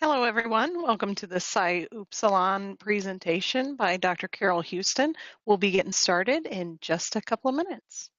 Hello, everyone. Welcome to the Psi Upsilon presentation by Dr. Carol Huston. We'll be getting started in just a couple of minutes.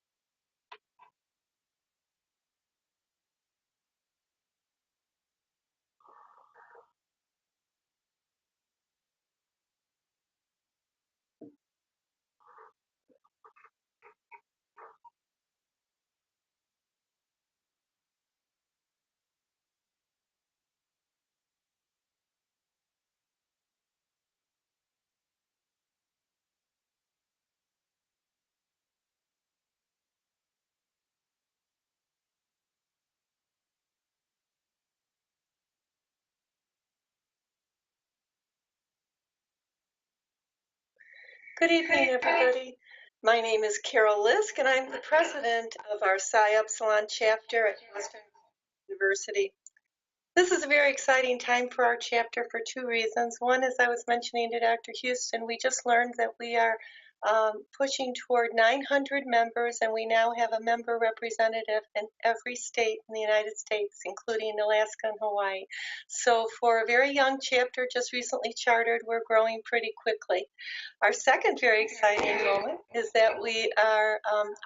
Good evening, everybody. My name is Carol Lisk, and I'm the president of our Psi Upsilon chapter at Huston University. This is a very exciting time for our chapter for two reasons. One, as I was mentioning to Dr. Houston, we just learned that we are pushing toward 900 members, and we now have a member representative in every state in the United States, including Alaska and Hawaii. So for a very young chapter just recently chartered, we're growing pretty quickly. Our second very exciting moment is that we are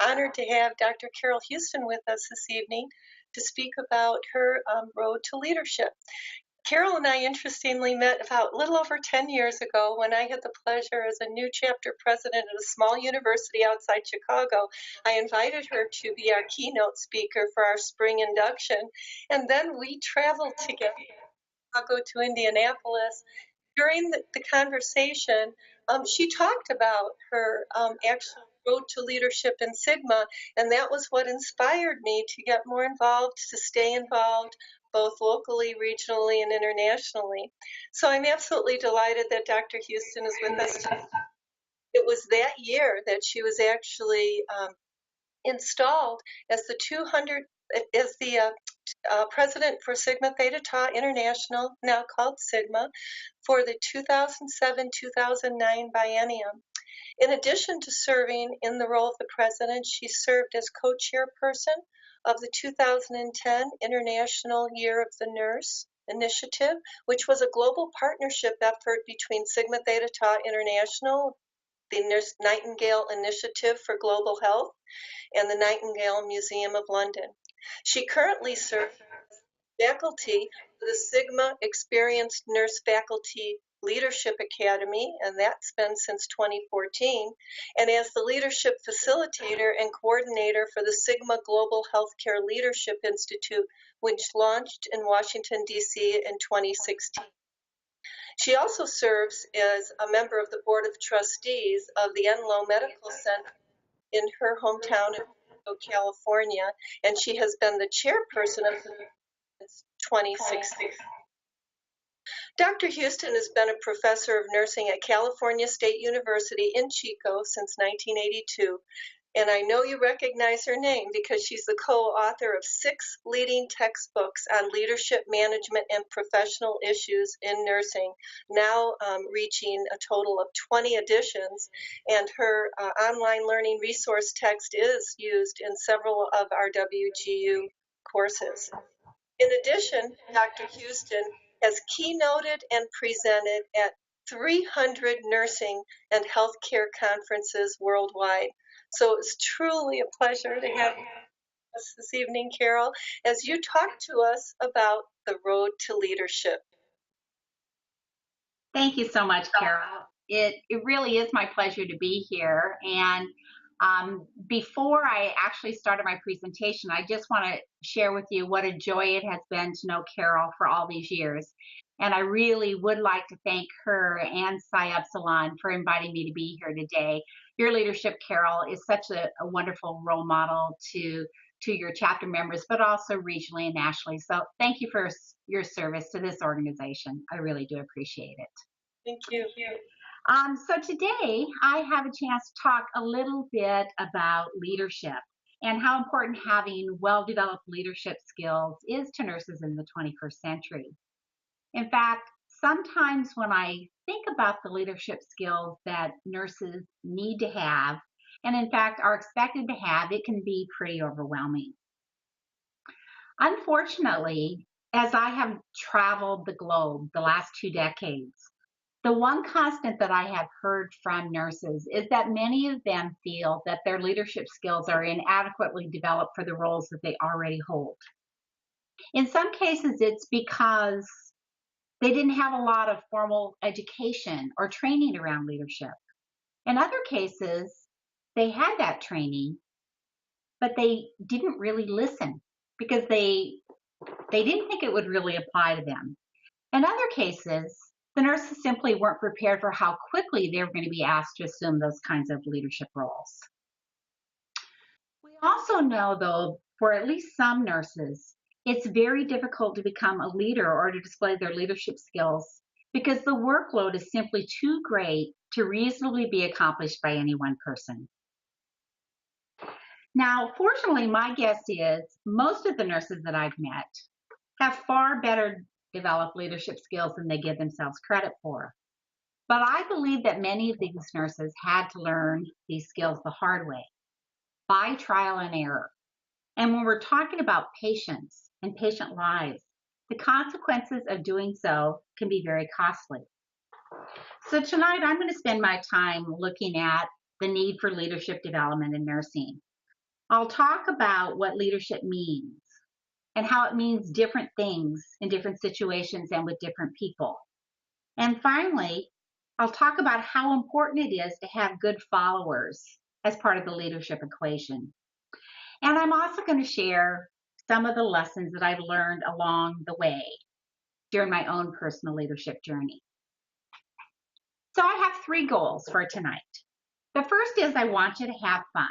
honored to have Dr. Carol Huston with us this evening to speak about her road to leadership. Carol and I interestingly met about a little over 10 years ago when I had the pleasure as a new chapter president at a small university outside Chicago. I invited her to be our keynote speaker for our spring induction, and then we traveled together from Chicago to Indianapolis. During the conversation, she talked about her actual road to leadership in Sigma, and that was what inspired me to get more involved, to stay involved, both locally, regionally, and internationally. So I'm absolutely delighted that Dr. Houston is with us today. It was that year that she was actually installed as the 200 as the president for Sigma Theta Tau International, now called Sigma, for the 2007-2009 biennium. In addition to serving in the role of the president, she served as co-chairperson of the 2010 International Year of the Nurse Initiative, which was a global partnership effort between Sigma Theta Tau International, the Nurse Nightingale Initiative for Global Health, and the Nightingale Museum of London. She currently serves as faculty for the Sigma Experienced Nurse Faculty Leadership Academy, and that's been since 2014, and as the leadership facilitator and coordinator for the Sigma Global Healthcare Leadership Institute, which launched in Washington, D.C. in 2016. She also serves as a member of the Board of Trustees of the Enloe Medical Center in her hometown of California, and she has been the chairperson of the since 2016. Dr. Houston has been a professor of nursing at California State University in Chico since 1982, and I know you recognize her name because she's the co-author of 6 leading textbooks on leadership, management, and professional issues in nursing, now reaching a total of 20 editions, and her online learning resource text is used in several of our WGU courses. In addition, Dr. Houston has keynoted and presented at 300 nursing and healthcare conferences worldwide. So it's truly a pleasure to have us this evening, Carol, as you talk to us about the road to leadership. Thank you so much, Carol. It really is my pleasure to be here. And before I actually started my presentation, I just want to share with you what a joy it has been to know Carol for all these years. And I really would like to thank her and Psi Upsilon for inviting me to be here today. Your leadership, Carol, is such a wonderful role model to your chapter members, but also regionally and nationally. So thank you for your service to this organization. I really do appreciate it. Thank you. So today I have a chance to talk a little bit about leadership and how important having well-developed leadership skills is to nurses in the 21st century. In fact, sometimes when I think about the leadership skills that nurses need to have, and in fact are expected to have, it can be pretty overwhelming. Unfortunately, as I have traveled the globe the last 2 decades, the one constant that I have heard from nurses is that many of them feel that their leadership skills are inadequately developed for the roles that they already hold. In some cases, it's because they didn't have a lot of formal education or training around leadership. In other cases, they had that training, but they didn't really listen because they didn't think it would really apply to them. In other cases, the nurses simply weren't prepared for how quickly they were going to be asked to assume those kinds of leadership roles. We also know, though, for at least some nurses, it's very difficult to become a leader or to display their leadership skills because the workload is simply too great to reasonably be accomplished by any one person. Now, fortunately, my guess is most of the nurses that I've met have far better developed leadership skills than they give themselves credit for. But I believe that many of these nurses had to learn these skills the hard way, by trial and error. And when we're talking about patients and patient lives, the consequences of doing so can be very costly. So tonight I'm going to spend my time looking at the need for leadership development in nursing. I'll talk about what leadership means and how it means different things in different situations and with different people. And finally, I'll talk about how important it is to have good followers as part of the leadership equation. And I'm also going to share some of the lessons that I've learned along the way during my own personal leadership journey. So I have 3 goals for tonight. The first is I want you to have fun.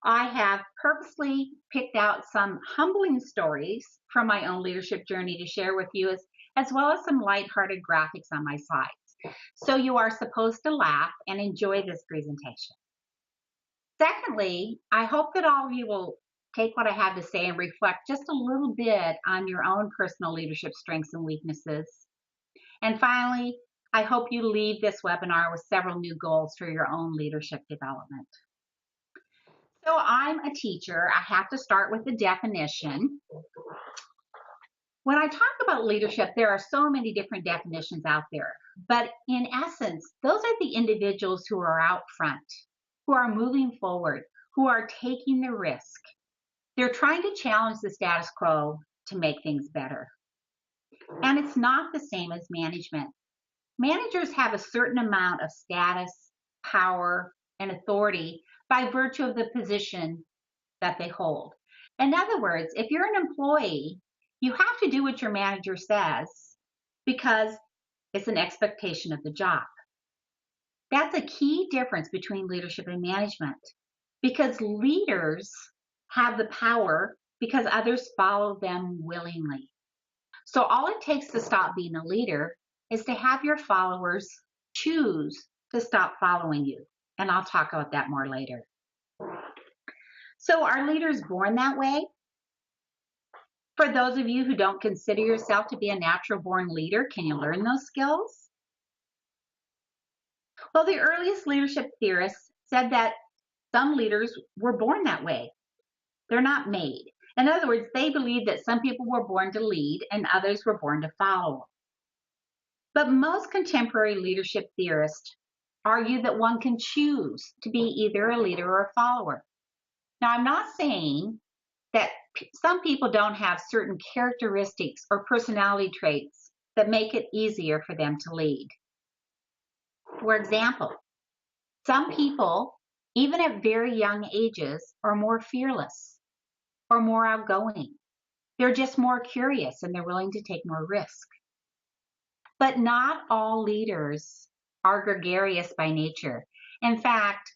I have purposely picked out some humbling stories from my own leadership journey to share with you, as well as some lighthearted graphics on my slides. So you are supposed to laugh and enjoy this presentation. Secondly, I hope that all of you will take what I have to say and reflect just a little bit on your own personal leadership strengths and weaknesses. And finally, I hope you leave this webinar with several new goals for your own leadership development. So I'm a teacher. I have to start with the definition. When I talk about leadership, there are so many different definitions out there. But in essence, those are the individuals who are out front, who are moving forward, who are taking the risk. They're trying to challenge the status quo to make things better. And it's not the same as management. Managers have a certain amount of status, power, and authority by virtue of the position that they hold. In other words, if you're an employee, you have to do what your manager says because it's an expectation of the job. That's a key difference between leadership and management because leaders have the power because others follow them willingly. So all it takes to stop being a leader is to have your followers choose to stop following you. And I'll talk about that more later. So are leaders born that way? For those of you who don't consider yourself to be a natural born leader, can you learn those skills? Well, the earliest leadership theorists said that some leaders were born that way. They're not made. In other words, they believe that some people were born to lead and others were born to follow. But most contemporary leadership theorists argue that one can choose to be either a leader or a follower. Now, I'm not saying that some people don't have certain characteristics or personality traits that make it easier for them to lead. For example, some people, even at very young ages, are more fearless or more outgoing. They're just more curious and they're willing to take more risk. But not all leaders are gregarious by nature. In fact,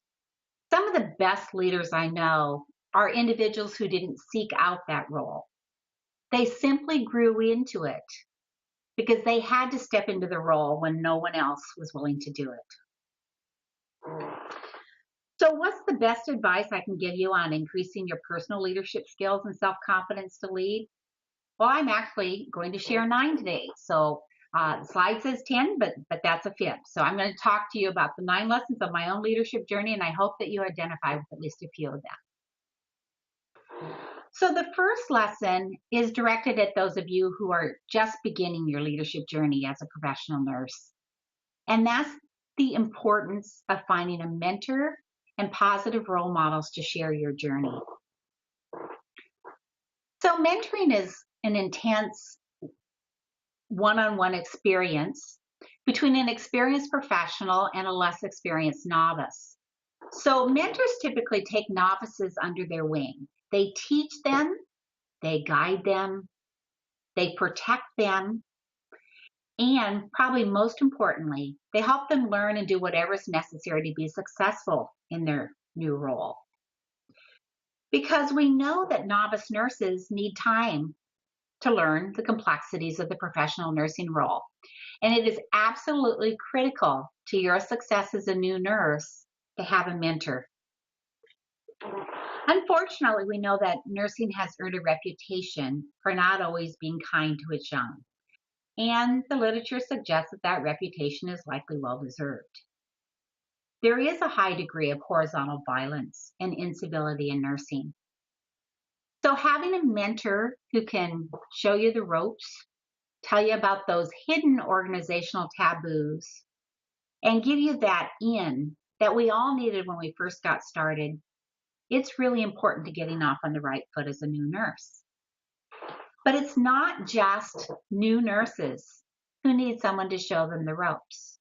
some of the best leaders I know are individuals who didn't seek out that role. They simply grew into it because they had to step into the role when no one else was willing to do it. So what's the best advice I can give you on increasing your personal leadership skills and self-confidence to lead? Well, I'm actually going to share 9 today. So the slide says 10, but that's a fib. So I'm going to talk to you about the 9 lessons of my own leadership journey, and I hope that you identify with at least a few of them. So the first lesson is directed at those of you who are just beginning your leadership journey as a professional nurse. And that's the importance of finding a mentor and positive role models to share your journey. So mentoring is an intense one-on-one experience between an experienced professional and a less experienced novice. So mentors typically take novices under their wing. They teach them, they guide them, they protect them, and probably most importantly, they help them learn and do whatever is necessary to be successful in their new role. Because we know that novice nurses need time to learn the complexities of the professional nursing role. And it is absolutely critical to your success as a new nurse to have a mentor. Unfortunately, we know that nursing has earned a reputation for not always being kind to its young. And the literature suggests that that reputation is likely well-deserved. There is a high degree of horizontal violence and incivility in nursing. So having a mentor who can show you the ropes, tell you about those hidden organizational taboos, and give you that in that we all needed when we first got started, it's really important to getting off on the right foot as a new nurse. But it's not just new nurses who need someone to show them the ropes.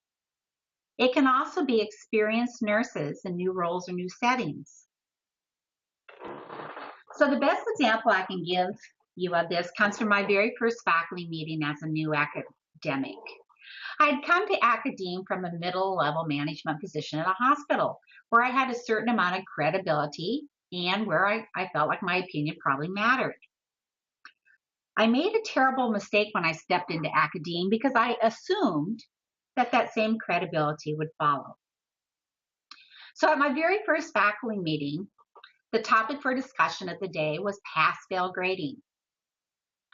It can also be experienced nurses in new roles or new settings. So the best example I can give you of this comes from my very first faculty meeting as a new academic. I'd come to academe from a middle-level management position at a hospital where I had a certain amount of credibility and where I felt like my opinion probably mattered. I made a terrible mistake when I stepped into academe because I assumed that that same credibility would follow. So at my very first faculty meeting, the topic for discussion of the day was pass-fail grading.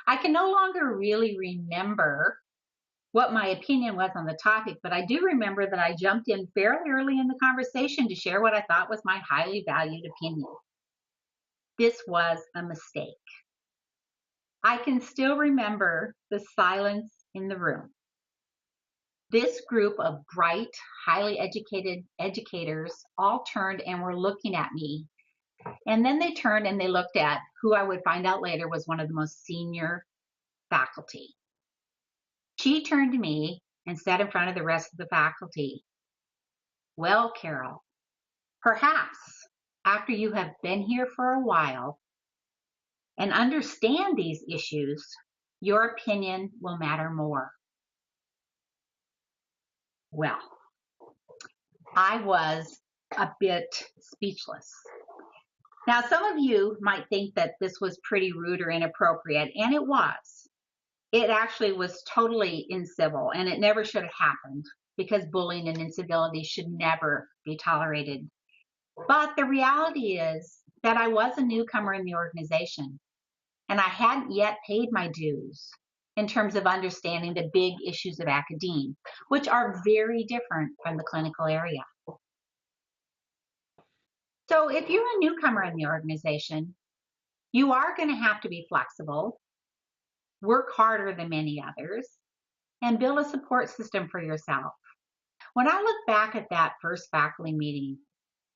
I can no longer really remember what my opinion was on the topic, but I do remember that I jumped in fairly early in the conversation to share what I thought was my highly valued opinion. This was a mistake. I can still remember the silence in the room. This group of bright, highly educated educators all turned and were looking at me. And then they turned and they looked at who I would find out later was one of the most senior faculty. She turned to me and said in front of the rest of the faculty, "Well, Carol, perhaps after you have been here for a while and understand these issues, your opinion will matter more." Well, I was a bit speechless. Now, some of you might think that this was pretty rude or inappropriate, and it was. It actually was totally incivil, and it never should have happened because bullying and incivility should never be tolerated. But the reality is that I was a newcomer in the organization, and I hadn't yet paid my dues in terms of understanding the big issues of academe, which are very different from the clinical area. So if you're a newcomer in the organization, you are going to have to be flexible, work harder than many others, and build a support system for yourself. When I look back at that first faculty meeting,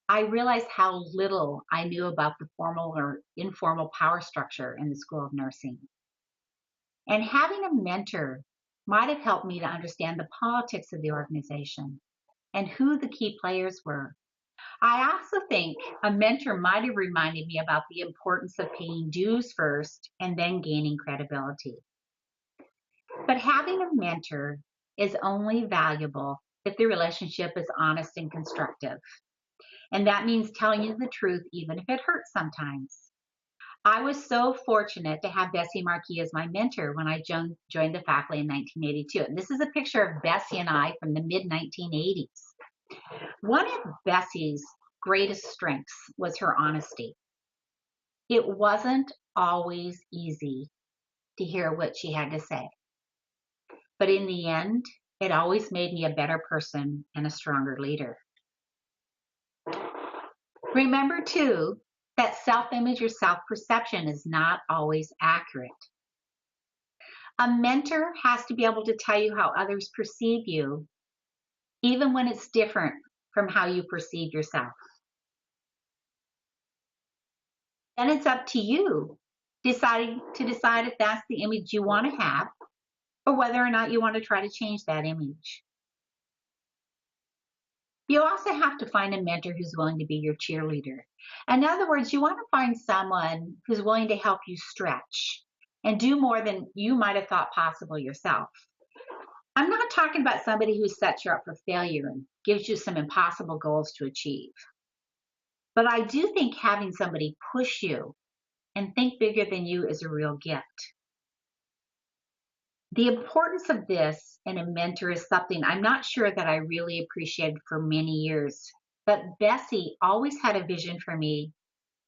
I realized how little I knew about the formal or informal power structure in the School of Nursing. And having a mentor might have helped me to understand the politics of the organization and who the key players were. I also think a mentor might have reminded me about the importance of paying dues first and then gaining credibility. But having a mentor is only valuable if the relationship is honest and constructive. And that means telling you the truth even if it hurts sometimes. I was so fortunate to have Bessie Marquis as my mentor when I joined the faculty in 1982. And this is a picture of Bessie and I from the mid-1980s. One of Bessie's greatest strengths was her honesty. It wasn't always easy to hear what she had to say. But in the end, it always made me a better person and a stronger leader. Remember too, that self-image or self-perception is not always accurate. A mentor has to be able to tell you how others perceive you, even when it's different from how you perceive yourself. Then it's up to you to decide if that's the image you want to have or whether or not you want to try to change that image. You also have to find a mentor who's willing to be your cheerleader. In other words, you want to find someone who's willing to help you stretch and do more than you might have thought possible yourself. I'm not talking about somebody who sets you up for failure and gives you some impossible goals to achieve. But I do think having somebody push you and think bigger than you is a real gift. The importance of this in a mentor is something I'm not sure that I really appreciated for many years. But Bessie always had a vision for me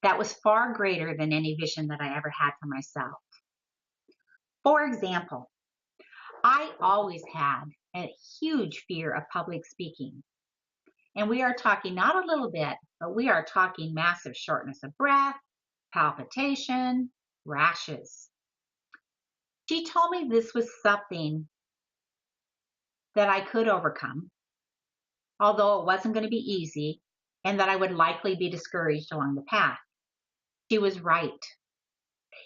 that was far greater than any vision that I ever had for myself. For example, I always had a huge fear of public speaking. And we are talking not a little bit, but we are talking massive shortness of breath, palpitation, rashes. She told me this was something that I could overcome, although it wasn't going to be easy, and that I would likely be discouraged along the path. She was right.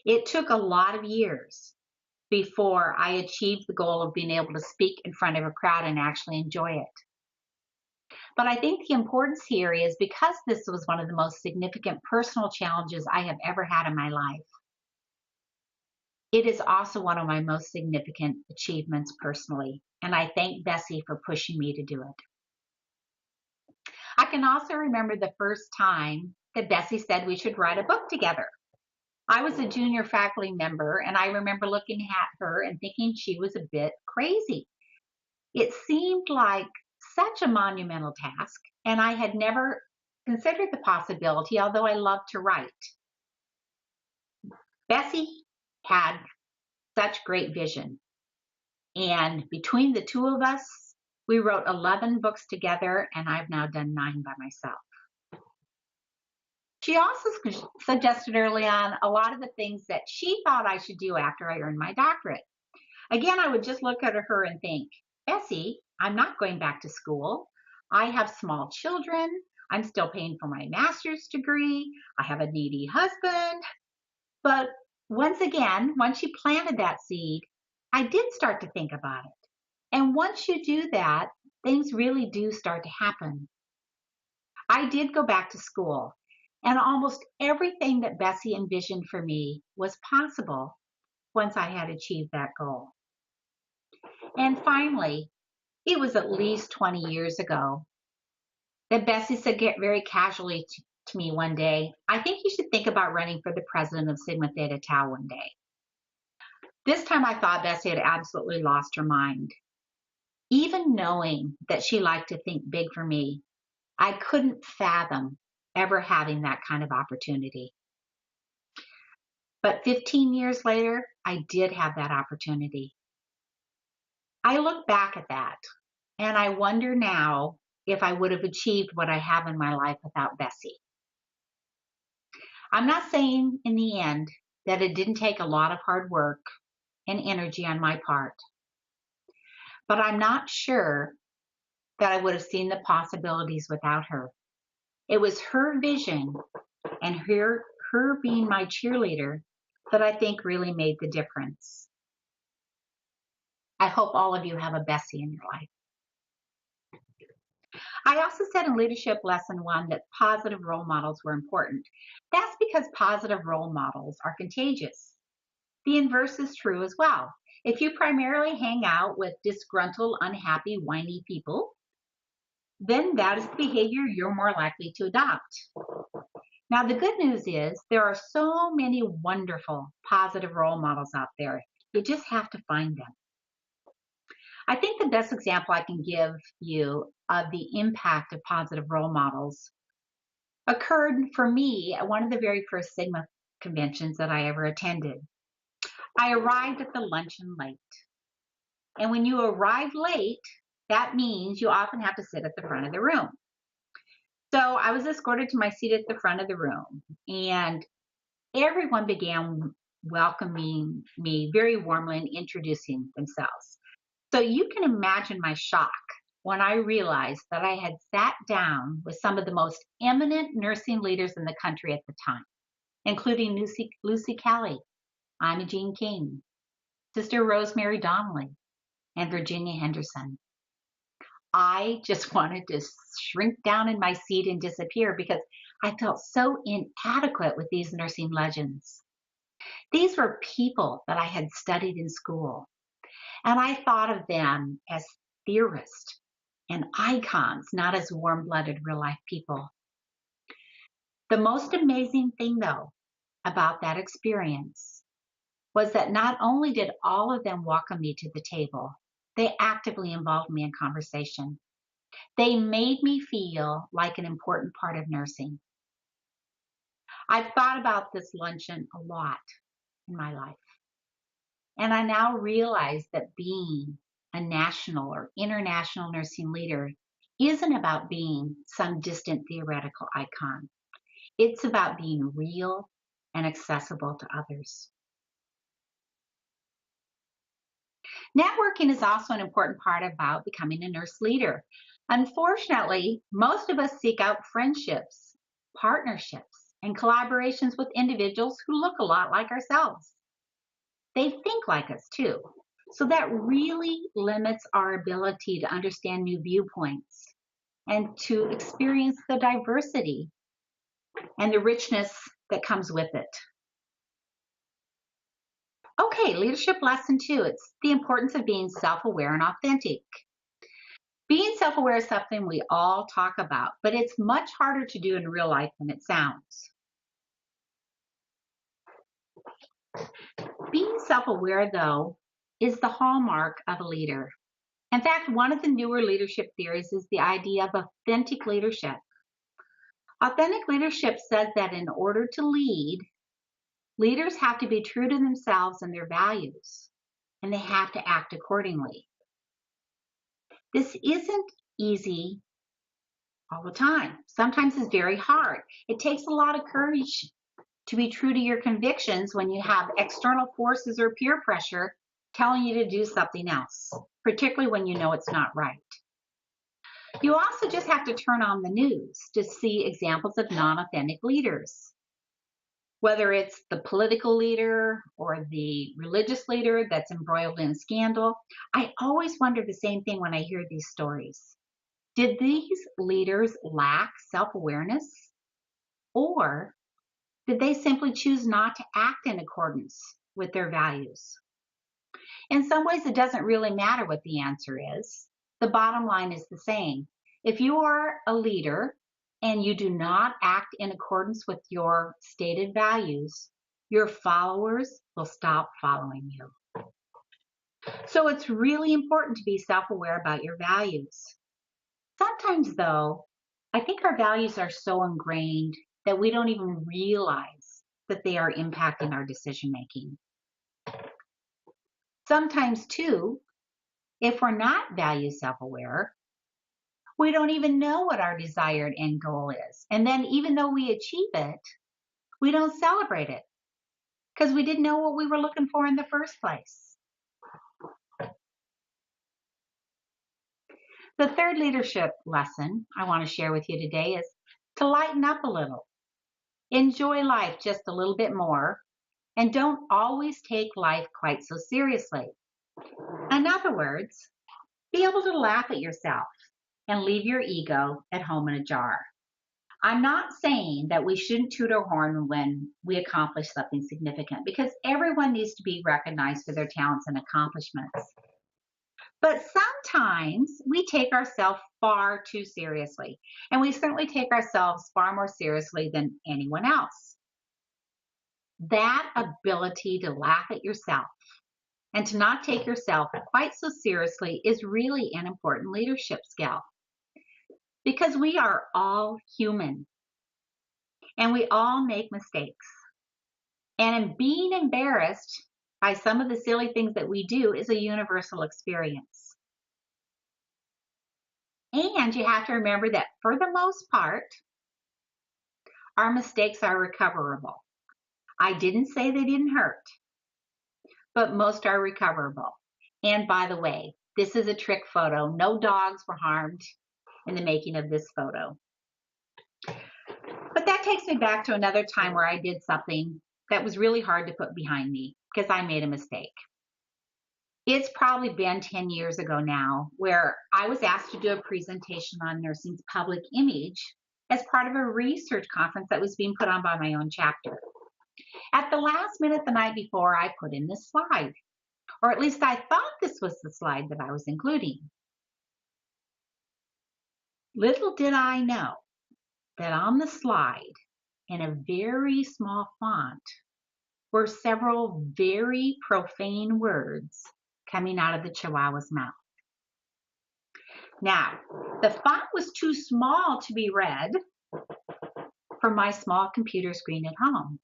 It took a lot of years before I achieved the goal of being able to speak in front of a crowd and actually enjoy it. But I think the importance here is because this was one of the most significant personal challenges I have ever had in my life, it is also one of my most significant achievements personally, and I thank Bessie for pushing me to do it. I can also remember the first time that Bessie said we should write a book together. I was a junior faculty member, and I remember looking at her and thinking she was a bit crazy. It seemed like such a monumental task, and I had never considered the possibility, although I loved to write. Bessie had such great vision, and between the two of us, we wrote 11 books together, and I've now done 9 by myself. She also suggested early on a lot of the things that she thought I should do after I earned my doctorate. Again, I would just look at her and think, Bessie, I'm not going back to school. I have small children. I'm still paying for my master's degree. I have a needy husband. But once again, once she planted that seed, I did start to think about it. And once you do that, things really do start to happen. I did go back to school, and almost everything that Bessie envisioned for me was possible once I had achieved that goal. And finally, it was at least 20 years ago that Bessie said very casually to me one day, I think you should think about running for the president of Sigma Theta Tau one day. This time I thought Bessie had absolutely lost her mind. Even knowing that she liked to think big for me, I couldn't fathom ever having that kind of opportunity. But 15 years later, I did have that opportunity. I look back at that and I wonder now if I would have achieved what I have in my life without Bessie. I'm not saying in the end that it didn't take a lot of hard work and energy on my part, but I'm not sure that I would have seen the possibilities without her. It was her vision and her being my cheerleader that I think really made the difference. I hope all of you have a Bessie in your life. I also said in Leadership Lesson 1 that positive role models were important. That's because positive role models are contagious. The inverse is true as well. If you primarily hang out with disgruntled, unhappy, whiny people, then that is the behavior you're more likely to adopt. Now, the good news is there are so many wonderful positive role models out there. You just have to find them. I think the best example I can give you of the impact of positive role models occurred for me at one of the very first Sigma conventions that I ever attended. I arrived at the luncheon late. And when you arrive late, that means you often have to sit at the front of the room. So I was escorted to my seat at the front of the room, and everyone began welcoming me very warmly and introducing themselves. So you can imagine my shock when I realized that I had sat down with some of the most eminent nursing leaders in the country at the time, including Lucy Kelly, Imogene King, Sister Rosemary Donnelly, and Virginia Henderson. I just wanted to shrink down in my seat and disappear because I felt so inadequate with these nursing legends. These were people that I had studied in school, and I thought of them as theorists and icons, not as warm-blooded real-life people. The most amazing thing, though, about that experience was that not only did all of them welcome me to the table, they actively involved me in conversation. They made me feel like an important part of nursing. I've thought about this luncheon a lot in my life, and I now realize that being a national or international nursing leader isn't about being some distant theoretical icon. It's about being real and accessible to others. Networking is also an important part about becoming a nurse leader. Unfortunately, most of us seek out friendships, partnerships, and collaborations with individuals who look a lot like ourselves. They think like us too. So that really limits our ability to understand new viewpoints and to experience the diversity and the richness that comes with it. Okay, leadership lesson 2. It's the importance of being self-aware and authentic. Being self-aware is something we all talk about, but it's much harder to do in real life than it sounds. Being self-aware, though, is the hallmark of a leader. In fact, one of the newer leadership theories is the idea of authentic leadership. Authentic leadership says that in order to lead, leaders have to be true to themselves and their values, and they have to act accordingly. This isn't easy all the time. Sometimes it's very hard. It takes a lot of courage to be true to your convictions when you have external forces or peer pressure telling you to do something else, particularly when you know it's not right. You also just have to turn on the news to see examples of non-authentic leaders. Whether it's the political leader or the religious leader that's embroiled in scandal, I always wonder the same thing when I hear these stories. Did these leaders lack self-awareness, or did they simply choose not to act in accordance with their values? In some ways, it doesn't really matter what the answer is. The bottom line is the same. If you are a leader and you do not act in accordance with your stated values, your followers will stop following you. So it's really important to be self-aware about your values. Sometimes, though, I think our values are so ingrained that we don't even realize that they are impacting our decision making. Sometimes, too, if we're not value self-aware, we don't even know what our desired end goal is. And then even though we achieve it, we don't celebrate it because we didn't know what we were looking for in the first place. The third leadership lesson I want to share with you today is to lighten up a little. Enjoy life just a little bit more, and don't always take life quite so seriously. In other words, be able to laugh at yourself and leave your ego at home in a jar. I'm not saying that we shouldn't toot our horn when we accomplish something significant, because everyone needs to be recognized for their talents and accomplishments. But sometimes we take ourselves far too seriously, and we certainly take ourselves far more seriously than anyone else. That ability to laugh at yourself and to not take yourself quite so seriously is really an important leadership skill, because we are all human and we all make mistakes. And being embarrassed by some of the silly things that we do is a universal experience. And you have to remember that for the most part, our mistakes are recoverable. I didn't say they didn't hurt, but most are recoverable. And by the way, this is a trick photo. No dogs were harmed in the making of this photo. But that takes me back to another time where I did something that was really hard to put behind me because I made a mistake. It's probably been 10 years ago now, where I was asked to do a presentation on nursing's public image as part of a research conference that was being put on by my own chapter. At the last minute the night before, I put in this slide, or at least I thought this was the slide that I was including. Little did I know that on the slide, in a very small font, were several very profane words coming out of the Chihuahua's mouth. Now, the font was too small to be read from my small computer screen at home.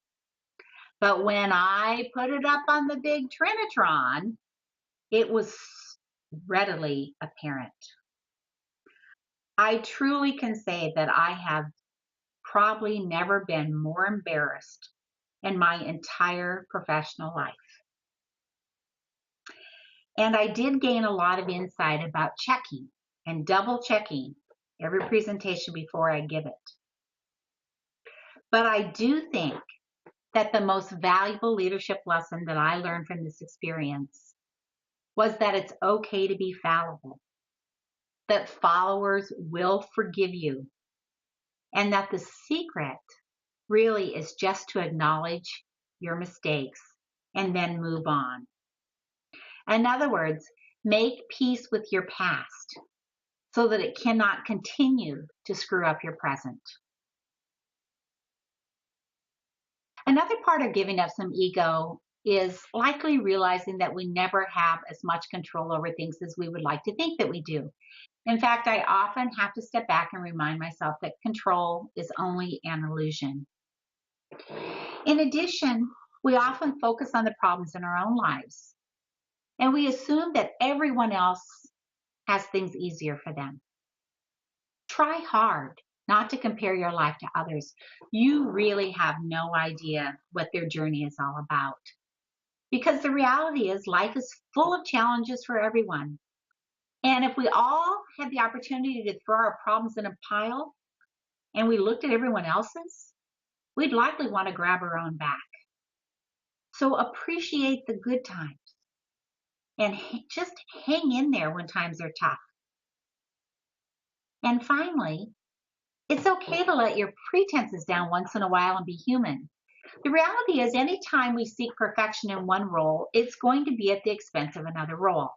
But when I put it up on the big Trinitron, it was readily apparent. I truly can say that I have probably never been more embarrassed in my entire professional life. And I did gain a lot of insight about checking and double checking every presentation before I give it. But I do think that the most valuable leadership lesson that I learned from this experience was that it's okay to be fallible, that followers will forgive you, and that the secret really is just to acknowledge your mistakes and then move on. In other words, make peace with your past so that it cannot continue to screw up your present. Another part of giving up some ego is likely realizing that we never have as much control over things as we would like to think that we do. In fact, I often have to step back and remind myself that control is only an illusion. In addition, we often focus on the problems in our own lives, and we assume that everyone else has things easier for them. Try hard not to compare your life to others. You really have no idea what their journey is all about. Because the reality is life is full of challenges for everyone. And if we all had the opportunity to throw our problems in a pile and we looked at everyone else's, we'd likely want to grab our own back. So appreciate the good times and just hang in there when times are tough. And finally, it's okay to let your pretenses down once in a while and be human. The reality is, anytime we seek perfection in one role, it's going to be at the expense of another role.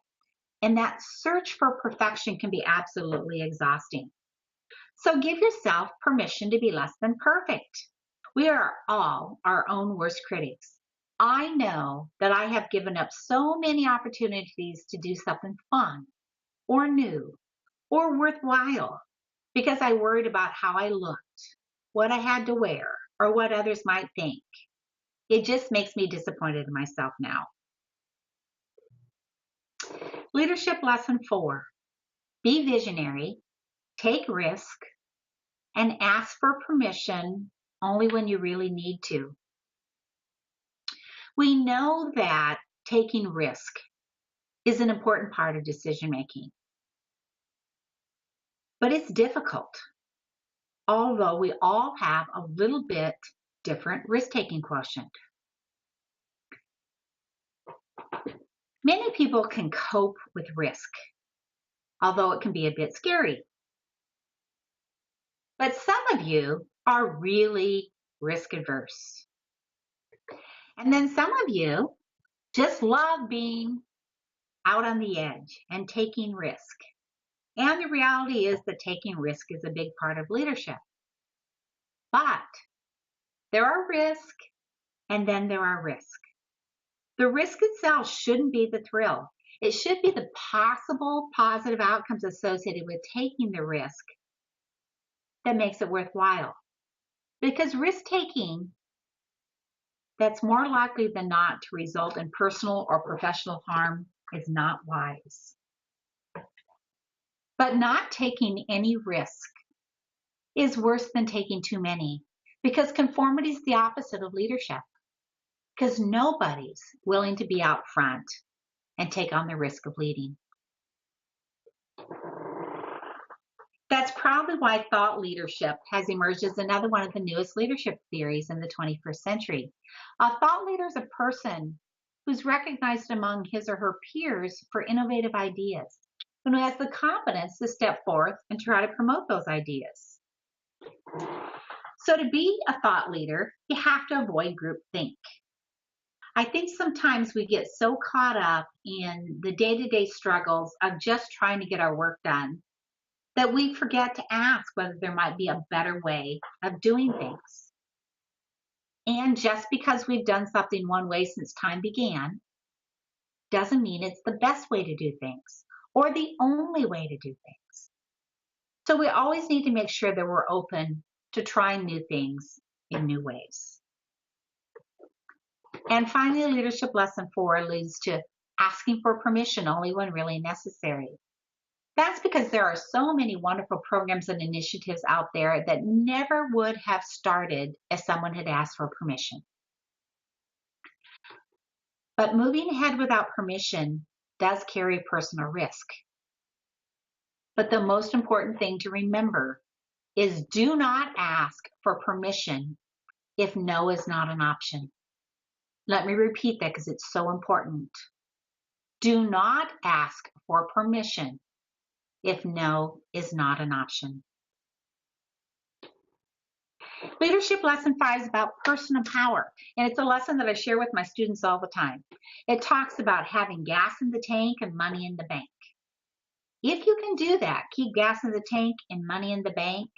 And that search for perfection can be absolutely exhausting. So give yourself permission to be less than perfect. We are all our own worst critics. I know that I have given up so many opportunities to do something fun or new or worthwhile because I worried about how I looked, what I had to wear, or what others might think. It just makes me disappointed in myself now. Leadership lesson 4, be visionary, take risk, and ask for permission only when you really need to. We know that taking risk is an important part of decision making, but it's difficult. Although we all have a little bit different risk-taking quotient. Many people can cope with risk, although it can be a bit scary. But some of you are really risk averse. And then some of you just love being out on the edge and taking risk. And the reality is that taking risk is a big part of leadership. But there are risk, and then there are risk. The risk itself shouldn't be the thrill. It should be the possible positive outcomes associated with taking the risk that makes it worthwhile. Because risk-taking that's more likely than not to result in personal or professional harm is not wise. But not taking any risk is worse than taking too many, because conformity is the opposite of leadership, because nobody's willing to be out front and take on the risk of leading. That's probably why thought leadership has emerged as another one of the newest leadership theories in the 21st century. A thought leader is a person who's recognized among his or her peers for innovative ideas, and who has the confidence to step forth and try to promote those ideas. So to be a thought leader, you have to avoid groupthink. I think sometimes we get so caught up in the day-to-day struggles of just trying to get our work done that we forget to ask whether there might be a better way of doing things. And just because we've done something one way since time began doesn't mean it's the best way to do things or the only way to do things. So we always need to make sure that we're open to trying new things in new ways. And finally, leadership lesson 4 leads to asking for permission only when really necessary. That's because there are so many wonderful programs and initiatives out there that never would have started if someone had asked for permission. But moving ahead without permission does carry personal risk. But the most important thing to remember is do not ask for permission if no is not an option. Let me repeat that because it's so important. Do not ask for permission if no is not an option. Leadership lesson 5 is about personal power, and it's a lesson that I share with my students all the time. It talks about having gas in the tank and money in the bank. If you can do that, keep gas in the tank and money in the bank,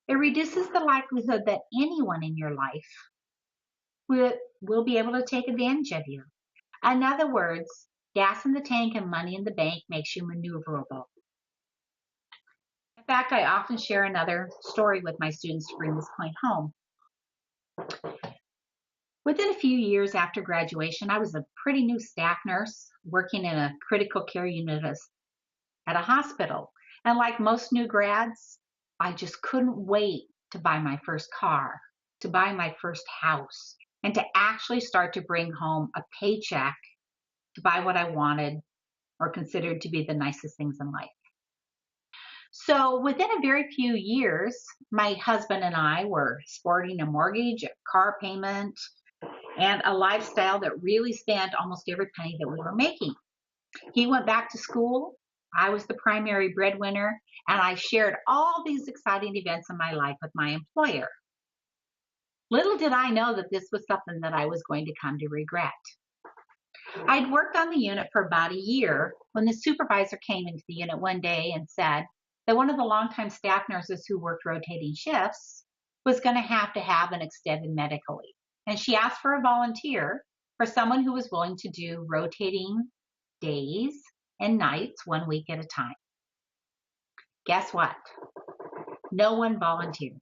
it reduces the likelihood that anyone in your life will be able to take advantage of you. In other words, gas in the tank and money in the bank makes you maneuverable. In fact, I often share another story with my students to bring this point home. Within a few years after graduation, I was a pretty new staff nurse working in a critical care unit at a hospital. And like most new grads, I just couldn't wait to buy my first car, to buy my first house, and to actually start to bring home a paycheck to buy what I wanted or considered to be the nicest things in life. So within a very few years, my husband and I were sporting a mortgage, a car payment, and a lifestyle that really spent almost every penny that we were making. He went back to school. I was the primary breadwinner, and I shared all these exciting events in my life with my employer. Little did I know that this was something that I was going to come to regret. I'd worked on the unit for about a year when the supervisor came into the unit one day and said that one of the longtime staff nurses who worked rotating shifts was going to have an extended medical leave. And she asked for a volunteer for someone who was willing to do rotating days and nights 1 week at a time. Guess what? No one volunteered.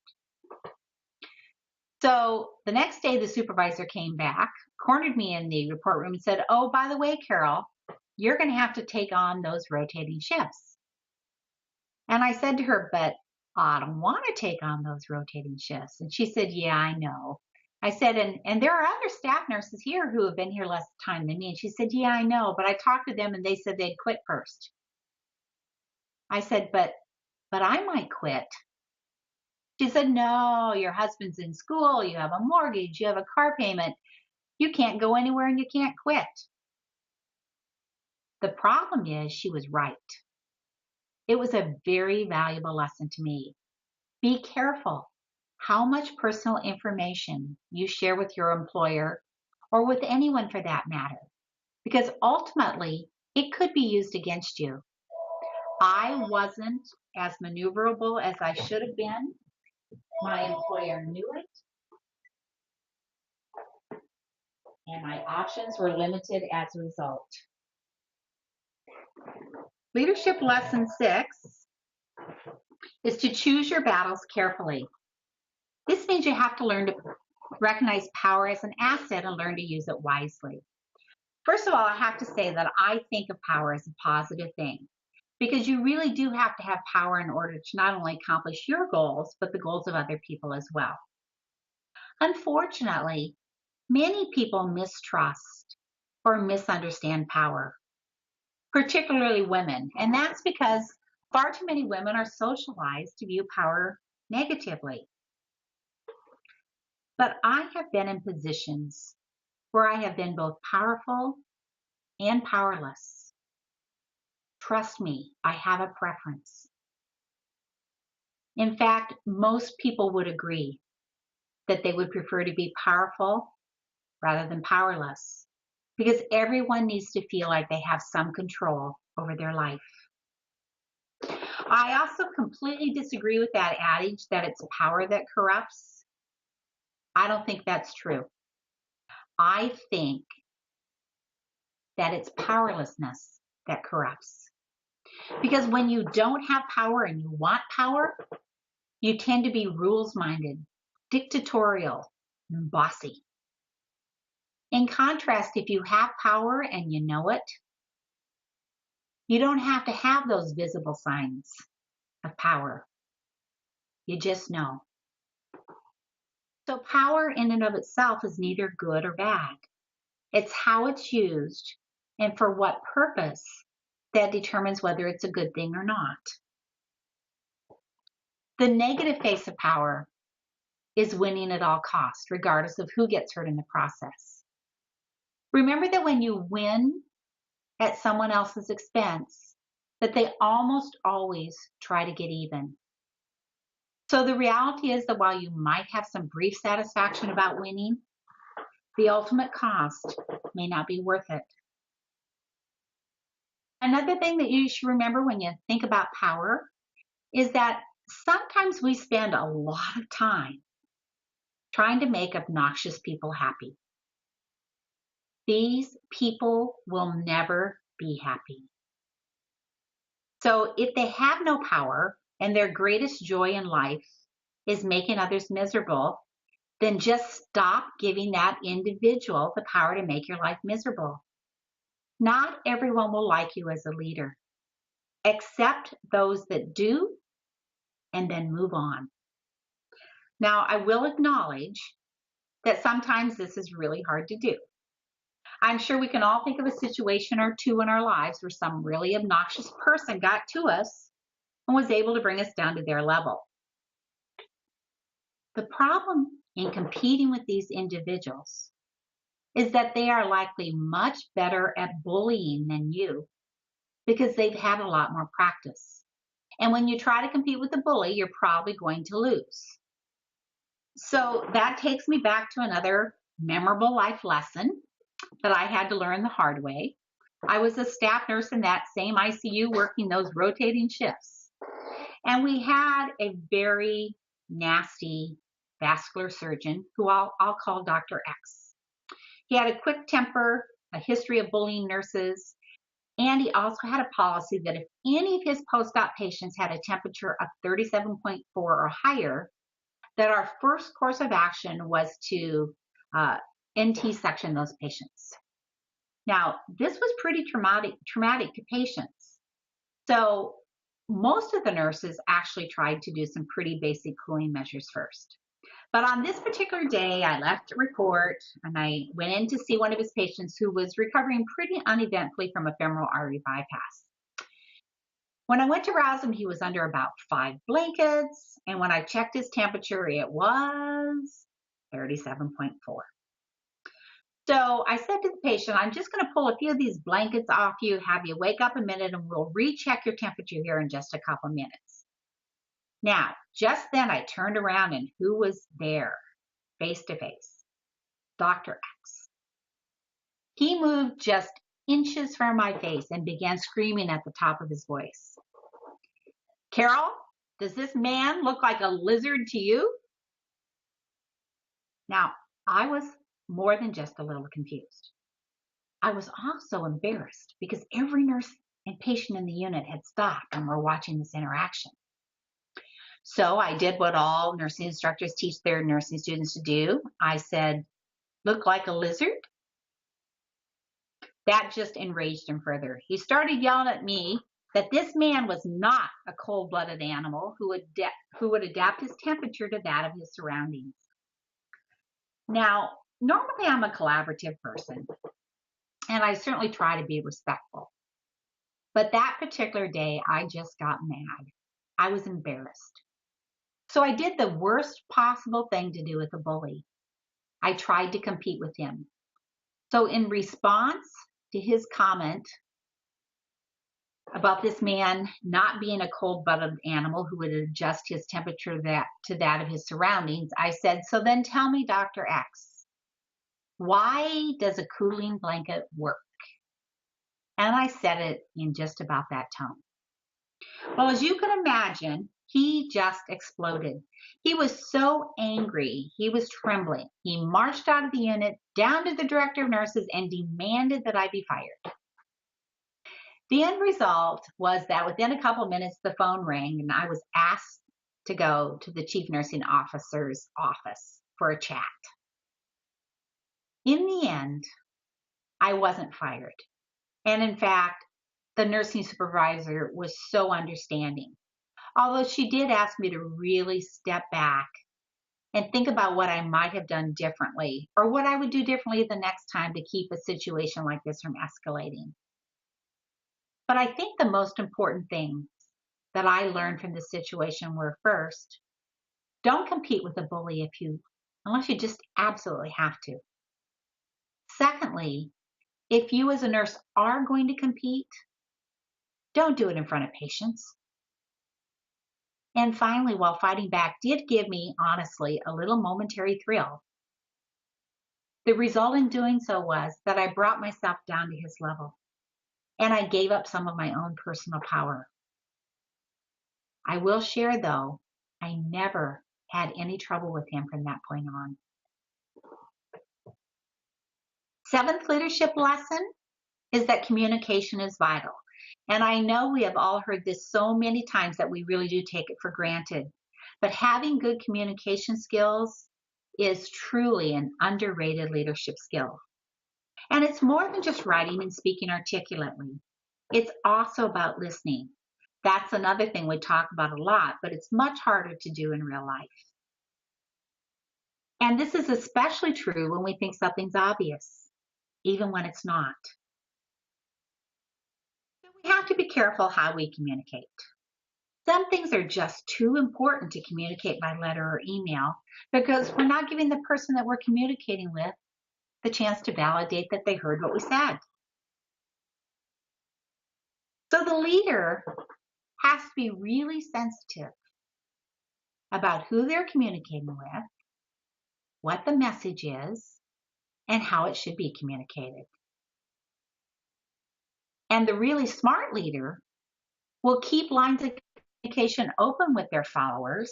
So the next day, the supervisor came back, cornered me in the report room and said, "Oh, by the way, Carol, you're going to have to take on those rotating shifts." And I said to her, "But I don't want to take on those rotating shifts." And she said, "Yeah, I know." I said, and there are other staff nurses here who have been here less time than me. And she said, "Yeah, I know, but I talked to them and they said they'd quit first." I said, but I might quit." She said, "No, your husband's in school, you have a mortgage, you have a car payment. You can't go anywhere and you can't quit." The problem is she was right. It was a very valuable lesson to me. Be careful how much personal information you share with your employer or with anyone for that matter, because ultimately it could be used against you. I wasn't as maneuverable as I should have been. My employer knew it, and my options were limited as a result. Leadership lesson 6 is to choose your battles carefully. This means you have to learn to recognize power as an asset and learn to use it wisely. First of all, I have to say that I think of power as a positive thing. because you really do have to have power in order to not only accomplish your goals, but the goals of other people as well. Unfortunately, many people mistrust or misunderstand power, particularly women, and that's because far too many women are socialized to view power negatively. But I have been in positions where I have been both powerful and powerless. Trust me, I have a preference. In fact, most people would agree that they would prefer to be powerful rather than powerless, because everyone needs to feel like they have some control over their life. I also completely disagree with that adage that it's power that corrupts. I don't think that's true. I think that it's powerlessness that corrupts. Because when you don't have power and you want power, you tend to be rules-minded, dictatorial, and bossy. In contrast, if you have power and you know it, you don't have to have those visible signs of power. You just know. So power in and of itself is neither good or bad. It's how it's used and for what purpose that determines whether it's a good thing or not. The negative face of power is winning at all costs, regardless of who gets hurt in the process. Remember that when you win at someone else's expense, that they almost always try to get even. So the reality is that while you might have some brief satisfaction about winning, the ultimate cost may not be worth it. Another thing that you should remember when you think about power is that sometimes we spend a lot of time trying to make obnoxious people happy. These people will never be happy. So if they have no power and their greatest joy in life is making others miserable, then just stop giving that individual the power to make your life miserable. Not everyone will like you as a leader. Accept those that do and then move on. Now, I will acknowledge that sometimes this is really hard to do. I'm sure we can all think of a situation or two in our lives where some really obnoxious person got to us and was able to bring us down to their level. The problem in competing with these individuals is that they are likely much better at bullying than you because they've had a lot more practice. And when you try to compete with a bully, you're probably going to lose. So that takes me back to another memorable life lesson that I had to learn the hard way. I was a staff nurse in that same ICU working those rotating shifts. And we had a very nasty vascular surgeon who I'll call Dr. X. He had a quick temper, a history of bullying nurses, and he also had a policy that if any of his post-op patients had a temperature of 37.4 or higher, that our first course of action was to NT section those patients. Now, this was pretty traumatic to patients. So most of the nurses actually tried to do some pretty basic cooling measures first. But on this particular day, I left a report and I went in to see one of his patients who was recovering pretty uneventfully from a femoral artery bypass. When I went to rouse him, he was under about 5 blankets, and when I checked his temperature, it was 37.4. So I said to the patient, I'm just going to pull a few of these blankets off you, have you wake up a minute, and we'll recheck your temperature here in just a couple minutes. Now, just then I turned around, and who was there, face to face? Dr. X. He moved just inches from my face and began screaming at the top of his voice. Carol, does this man look like a lizard to you? Now, I was more than just a little confused. I was also embarrassed because every nurse and patient in the unit had stopped and were watching this interaction. So I did what all nursing instructors teach their nursing students to do. I said, look like a lizard? That just enraged him further. He started yelling at me that this man was not a cold-blooded animal who would adapt his temperature to that of his surroundings. Now, normally I'm a collaborative person, and I certainly try to be respectful. But that particular day, I just got mad. I was embarrassed. So I did the worst possible thing to do with a bully. I tried to compete with him. So in response to his comment about this man not being a cold-blooded animal who would adjust his temperature to that of his surroundings, I said, so then tell me, Dr. X, why does a cooling blanket work? And I said it in just about that tone. Well, as you can imagine, he just exploded. He was so angry, he was trembling. He marched out of the unit, down to the director of nurses, and demanded that I be fired. The end result was that within a couple minutes, the phone rang, and I was asked to go to the chief nursing officer's office for a chat. In the end, I wasn't fired. And in fact, the nursing supervisor was so understanding. Although she did ask me to really step back and think about what I might have done differently or what I would do differently the next time to keep a situation like this from escalating. But I think the most important things that I learned from this situation were, first, don't compete with a bully unless you just absolutely have to. Secondly, if you as a nurse are going to compete, don't do it in front of patients. And finally, while fighting back did give me, honestly, a little momentary thrill, the result in doing so was that I brought myself down to his level, and I gave up some of my own personal power. I will share, though, I never had any trouble with him from that point on. Seventh leadership lesson is that communication is vital. And I know we have all heard this so many times that we really do take it for granted. But having good communication skills is truly an underrated leadership skill. And it's more than just writing and speaking articulately. It's also about listening. That's another thing we talk about a lot, but it's much harder to do in real life. And this is especially true when we think something's obvious, even when it's not. So we have to be careful how we communicate. Some things are just too important to communicate by letter or email because we're not giving the person that we're communicating with the chance to validate that they heard what we said. So the leader has to be really sensitive about who they're communicating with, what the message is, and how it should be communicated. And the really smart leader will keep lines of communication open with their followers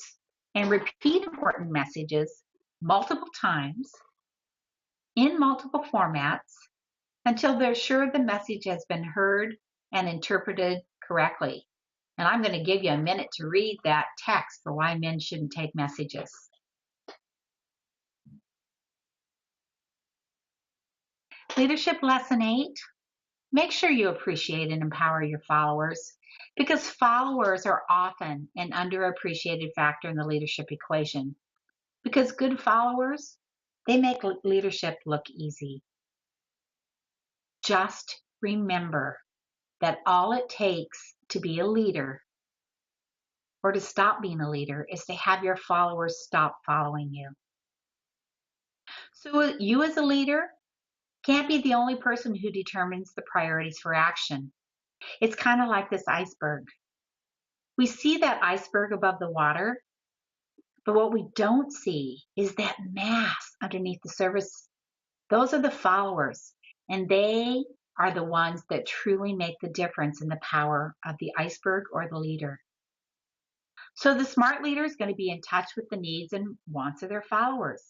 and repeat important messages multiple times in multiple formats until they're sure the message has been heard and interpreted correctly. And I'm going to give you a minute to read that text for why men shouldn't take messages. Leadership Lesson 8, make sure you appreciate and empower your followers because followers are often an underappreciated factor in the leadership equation. Because good followers, they make leadership look easy. Just remember that all it takes to be a leader or to stop being a leader is to have your followers stop following you. So you as a leader can't be the only person who determines the priorities for action. It's kind of like this iceberg. We see that iceberg above the water, but what we don't see is that mass underneath the surface. Those are the followers, and they are the ones that truly make the difference in the power of the iceberg or the leader. So the smart leader is going to be in touch with the needs and wants of their followers.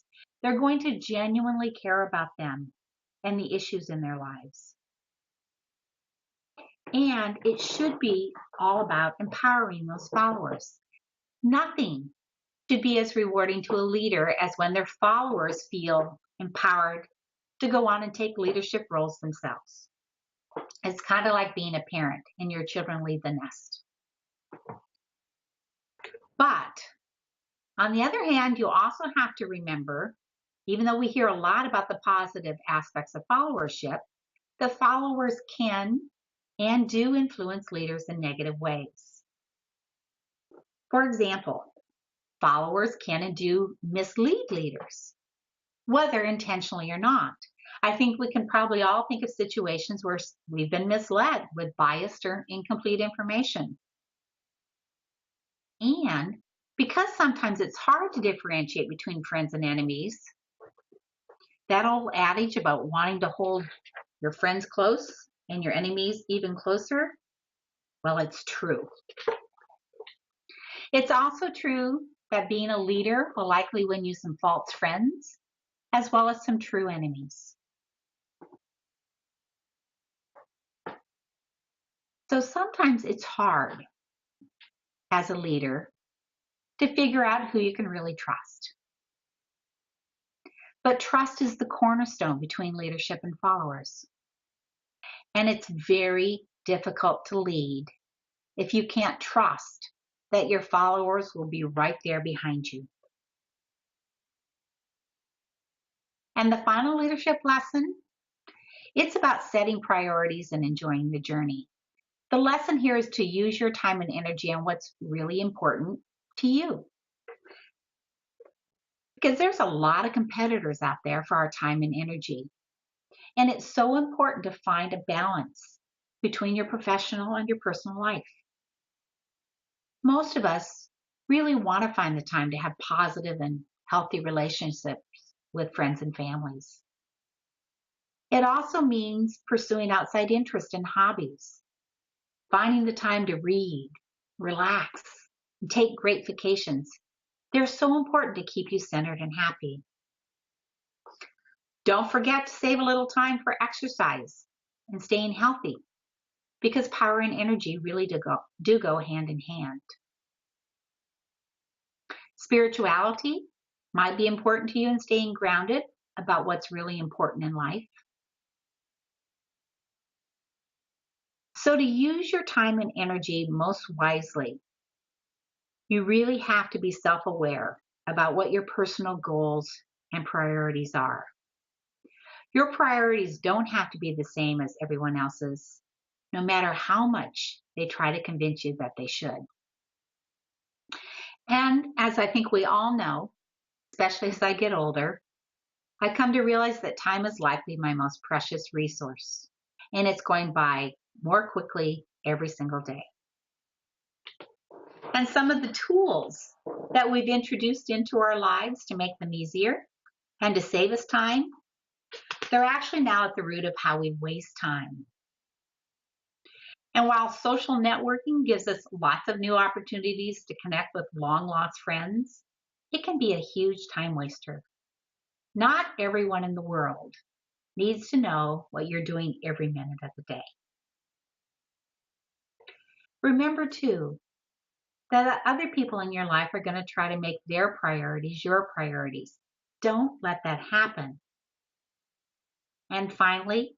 They're going to genuinely care about them and the issues in their lives. And it should be all about empowering those followers. Nothing should be as rewarding to a leader as when their followers feel empowered to go on and take leadership roles themselves. It's kind of like being a parent and your children leave the nest. But on the other hand, you also have to remember, even though we hear a lot about the positive aspects of followership, the followers can and do influence leaders in negative ways. For example, followers can and do mislead leaders, whether intentionally or not. I think we can probably all think of situations where we've been misled with biased or incomplete information. And because sometimes it's hard to differentiate between friends and enemies, that old adage about wanting to hold your friends close and your enemies even closer, well, it's true. It's also true that being a leader will likely win you some false friends as well as some true enemies. So sometimes it's hard as a leader to figure out who you can really trust. But trust is the cornerstone between leadership and followers. And it's very difficult to lead if you can't trust that your followers will be right there behind you. And the final leadership lesson, it's about setting priorities and enjoying the journey. The lesson here is to use your time and energy on what's really important to you. Because there's a lot of competitors out there for our time and energy. And it's so important to find a balance between your professional and your personal life. Most of us really want to find the time to have positive and healthy relationships with friends and families. It also means pursuing outside interest and hobbies, finding the time to read, relax, and take great vacations. They're so important to keep you centered and happy. Don't forget to save a little time for exercise and staying healthy, because power and energy really do go hand in hand. Spirituality might be important to you in staying grounded about what's really important in life. So to use your time and energy most wisely, you really have to be self-aware about what your personal goals and priorities are. Your priorities don't have to be the same as everyone else's, no matter how much they try to convince you that they should. And as I think we all know, especially as I get older, I come to realize that time is likely my most precious resource, and it's going by more quickly every single day. And some of the tools that we've introduced into our lives to make them easier and to save us time, they're actually now at the root of how we waste time. And while social networking gives us lots of new opportunities to connect with long-lost friends, it can be a huge time waster. Not everyone in the world needs to know what you're doing every minute of the day. Remember, too, that other people in your life are going to try to make their priorities your priorities. Don't let that happen. And finally,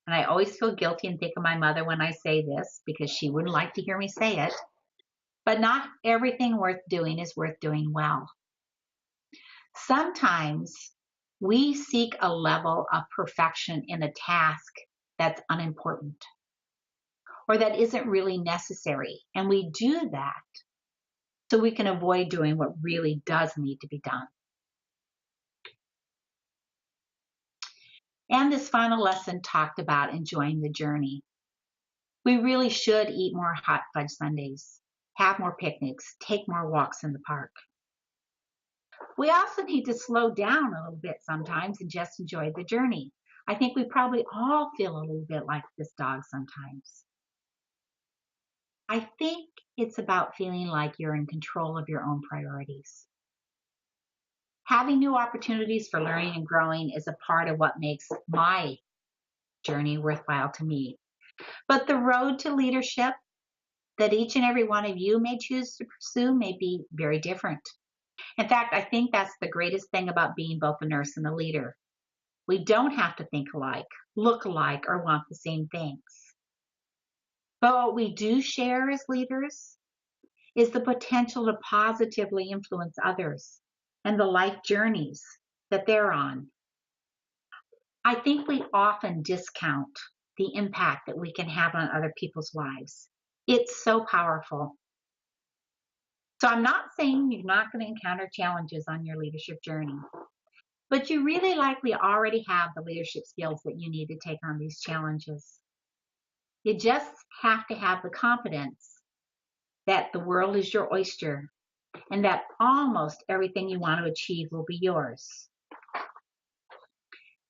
and I always feel guilty and think of my mother when I say this because she wouldn't like to hear me say it, but not everything worth doing is worth doing well. Sometimes we seek a level of perfection in a task that's unimportant or that isn't really necessary. And we do that so we can avoid doing what really does need to be done. And this final lesson talked about enjoying the journey. We really should eat more hot fudge sundaes, have more picnics, take more walks in the park. We also need to slow down a little bit sometimes and just enjoy the journey. I think we probably all feel a little bit like this dog sometimes. I think it's about feeling like you're in control of your own priorities. Having new opportunities for learning and growing is a part of what makes my journey worthwhile to me. But the road to leadership that each and every one of you may choose to pursue may be very different. In fact, I think that's the greatest thing about being both a nurse and a leader. We don't have to think alike, look alike, or want the same things. But what we do share as leaders is the potential to positively influence others and the life journeys that they're on. I think we often discount the impact that we can have on other people's lives. It's so powerful. So I'm not saying you're not going to encounter challenges on your leadership journey, but you really likely already have the leadership skills that you need to take on these challenges. You just have to have the confidence that the world is your oyster and that almost everything you want to achieve will be yours.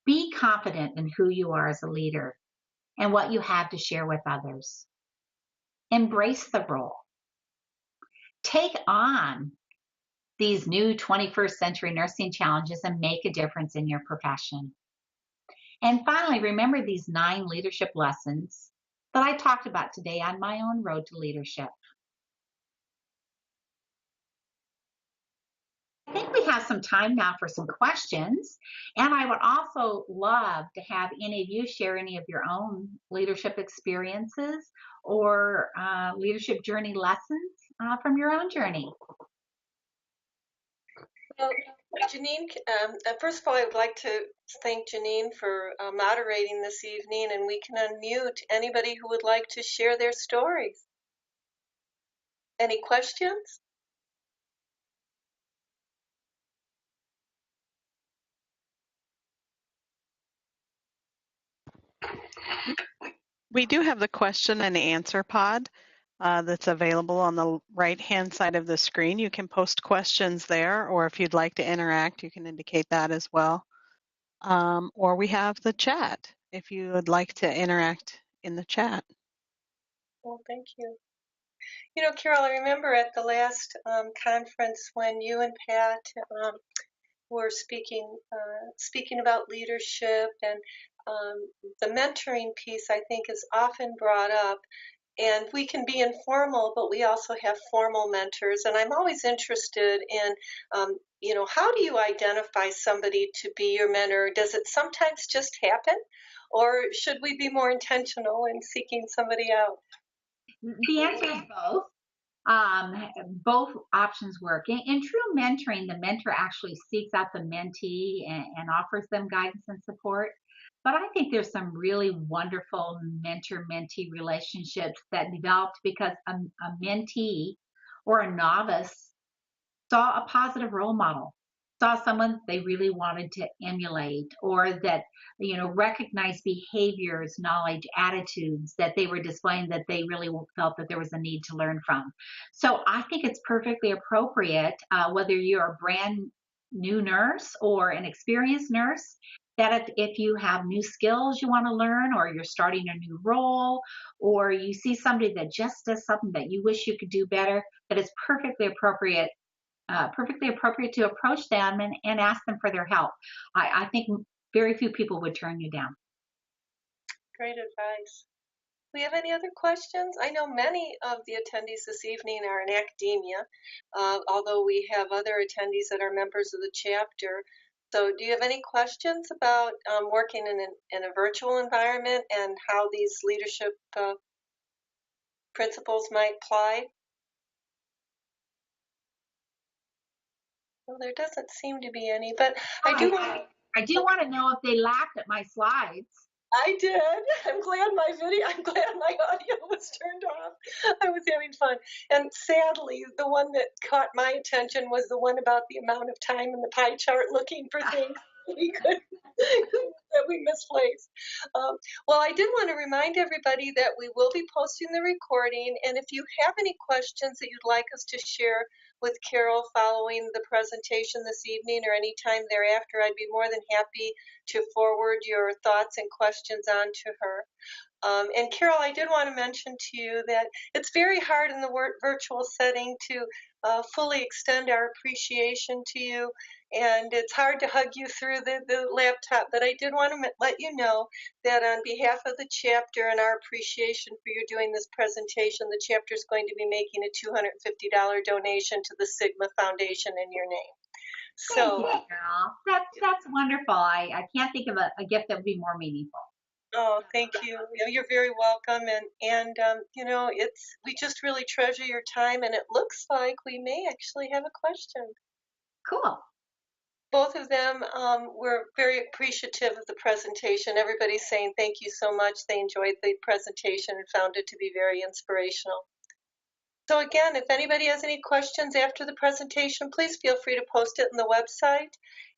Be confident in who you are as a leader and what you have to share with others. Embrace the role. Take on these new 21st century nursing challenges and make a difference in your profession. And finally, remember these 9 leadership lessons that I talked about today on my own road to leadership. I think we have some time now for some questions, and I would also love to have any of you share any of your own leadership experiences or leadership journey lessons from your own journey. Well, Janine, first of all, I would like to thank Janine for moderating this evening, and we can unmute anybody who would like to share their stories. Any questions? We do have the question and answer pod that's available on the right-hand side of the screen. You can post questions there, or if you'd like to interact, you can indicate that as well. Or we have the chat if you would like to interact in the chat. Well, thank you. You know, Carol, I remember at the last conference when you and Pat were speaking about leadership, and the mentoring piece, I think, is often brought up. And we can be informal, but we also have formal mentors. And I'm always interested in, you know, how do you identify somebody to be your mentor? Does it sometimes just happen? Or should we be more intentional in seeking somebody out? The answer is both. Both options work. In true mentoring, the mentor actually seeks out the mentee and offers them guidance and support. But I think there's some really wonderful mentor-mentee relationships that developed because a mentee or a novice saw a positive role model, saw someone they really wanted to emulate, or that, you know, recognized behaviors, knowledge, attitudes that they were displaying that they really felt that there was a need to learn from. So I think it's perfectly appropriate, whether you're a brand new nurse or an experienced nurse, that if you have new skills you want to learn, or you're starting a new role, or you see somebody that just does something that you wish you could do better, that it's perfectly appropriate to approach them and ask them for their help. I think very few people would turn you down. Great advice. Do we have any other questions? I know many of the attendees this evening are in academia, although we have other attendees that are members of the chapter. So do you have any questions about working in a virtual environment and how these leadership principles might apply? Well, there doesn't seem to be any, but I do want to know if they laughed at my slides. I did. I'm glad my audio was turned off. I was having fun. And sadly, the one that caught my attention was the one about the amount of time in the pie chart looking for things we could that we misplaced. Well, I did want to remind everybody that we will be posting the recording, and if you have any questions that you'd like us to share with Carol following the presentation this evening or any time thereafter, I'd be more than happy to forward your thoughts and questions on to her. And Carol, I did want to mention to you that it's very hard in the virtual setting to fully extend our appreciation to you, and it's hard to hug you through the laptop, but I did want to let you know that on behalf of the chapter and our appreciation for you doing this presentation, the chapter is going to be making a $250 donation to the Sigma Foundation in your name. Thank you, So, Carol. That's wonderful. I can't think of a gift that would be more meaningful. oh, thank you. You're very welcome. And we just really treasure your time. And it looks like we may actually have a question. Cool. Both of them were very appreciative of the presentation. Everybody's saying thank you so much. They enjoyed the presentation and found it to be very inspirational. So again, if anybody has any questions after the presentation, please feel free to post it on the website,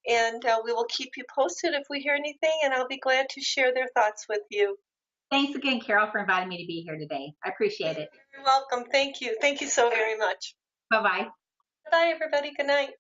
and we will keep you posted if we hear anything, and I'll be glad to share their thoughts with you. Thanks again, Carol, for inviting me to be here today. I appreciate it. You're welcome. Thank you. Thank you so very much. Bye-bye. Bye, everybody. Good night.